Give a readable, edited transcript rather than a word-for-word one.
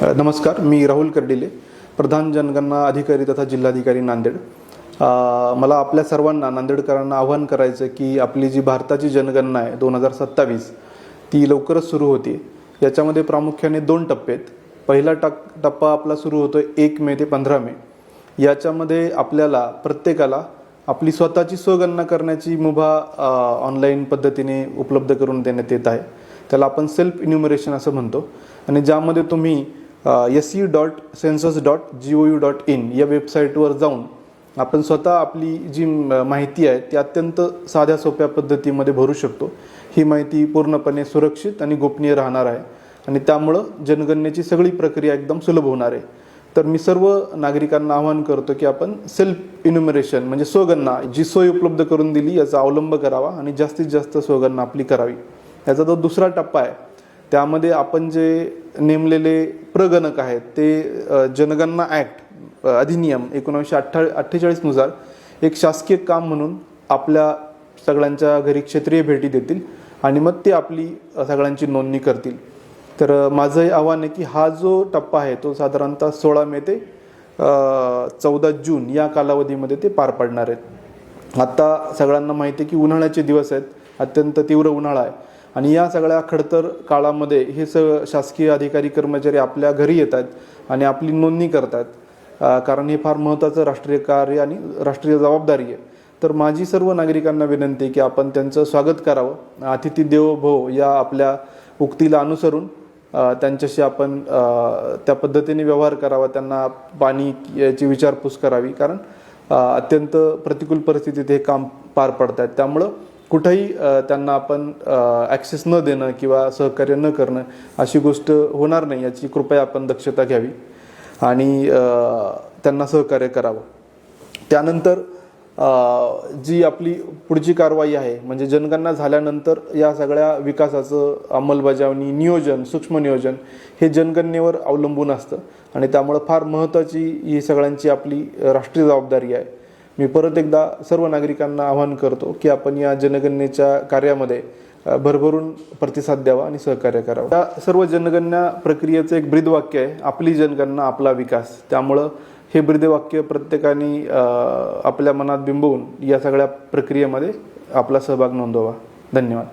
नमस्कार, मी राहुल कर्डिले, प्रधान जनगणना अधिकारी तथा जिल्हाधिकारी नांदेड। मला आपल्या सर्वांना नांदेडकरांना आवाहन करायचं की आपली जी भारताची जनगणना आहे 2027 ती लवकरच सुरू होते। याच्यामध्ये प्रामुख्याने 2 टप्पे आहेत। पहिला टप्पा आपला सुरू होतोय 1 मे ते 15 मे। याच्यामध्ये आपल्याला प्रत्येकाला आपली स्वतःची स्वगणना करण्याची मुभा ऑनलाईन पद्धतीने उपलब्ध करून देण्यात येत आहे। त्याला आपण सेल्फ इन्युमरेशन असं म्हणतो आणि ज्यामध्ये तुम्ही se.census.gov.in या वेबसाईटवर जाऊन आपण स्वतः आपली जी माहिती आहे ती अत्यंत साध्या सोप्या पद्धतीमध्ये भरू शकतो। ही माहिती पूर्णपणे सुरक्षित आणि गोपनीय राहणार आहे आणि त्यामुळे जनगणनेची सगळी प्रक्रिया एकदम सुलभ होणार आहे। तर मी सर्व नागरिकांना आवाहन करतो की आपण सेल्फ इन्युमरेशन म्हणजे स्वगणना जी सोय उपलब्ध करून दिली याचा अवलंब करावा आणि जास्तीत जास्त स्वगणना आपली करावी। याचा जो दुसरा टप्पा आहे त्यामध्ये आपण जे नेमलेले प्रगणक आहेत ते जनगणना ॲक्ट अधिनियम 1948 नुसार एक शासकीय काम म्हणून आपल्या सगळ्यांच्या घरी क्षेत्रीय भेटी देतील आणि मग ते आपली सगळ्यांची नोंदणी करतील। तर माझं आव्हान आहे की हा जो टप्पा आहे तो साधारणतः 16 मे ते 14 जून या कालावधीमध्ये ते पार पडणार आहेत। आता सगळ्यांना माहिती आहे की उन्हाळ्याचे दिवस आहेत, अत्यंत तीव्र उन्हाळा आहे आणि या सगळ्या खडतर काळामध्ये हे शासकीय अधिकारी कर्मचारी आपल्या घरी येतात आणि आपली नोंदणी करतात, कारण हे फार महत्त्वाचं राष्ट्रीय कार्य आणि राष्ट्रीय जबाबदारी आहे। तर माझी सर्व नागरिकांना विनंती आहे की आपण त्यांचं स्वागत करावं। अतिथी देवो भव या आपल्या उक्तीला अनुसरून त्यांच्याशी आपण त्या पद्धतीने व्यवहार करावा, त्यांना पाणी याची विचारपूस करावी, कारण अत्यंत प्रतिकूल परिस्थितीत हे काम पार पडतात। त्यामुळं कुठेही त्यांना आपण ॲक्सेस न देणं किंवा सहकार्य न करणं अशी गोष्ट होणार नाही याची कृपया आपण दक्षता घ्यावी आणि त्यांना सहकार्य करावं। त्यानंतर जी आपली पुढची कारवाई आहे म्हणजे जनगणना झाल्यानंतर या सगळ्या विकासाचं अंमलबजावणी, नियोजन, सूक्ष्म नियोजन हे जनगणनेवर अवलंबून असतं आणि त्यामुळे फार महत्त्वाची ही सगळ्यांची आपली राष्ट्रीय जबाबदारी आहे। मी परत एकदा सर्व नागरिकांना आवाहन करतो की आपण या जनगणनेच्या कार्यामध्ये भरभरून प्रतिसाद द्यावा आणि सहकार्य करावं। या सर्व जनगणना प्रक्रियेचं एक ब्रीदवाक्य आहे, आपली जनगणना आपला विकास। त्यामुळं हे ब्रीदवाक्य प्रत्येकाने आपल्या मनात बिंबवून या सगळ्या प्रक्रियेमध्ये आपला सहभाग नोंदवावा। धन्यवाद।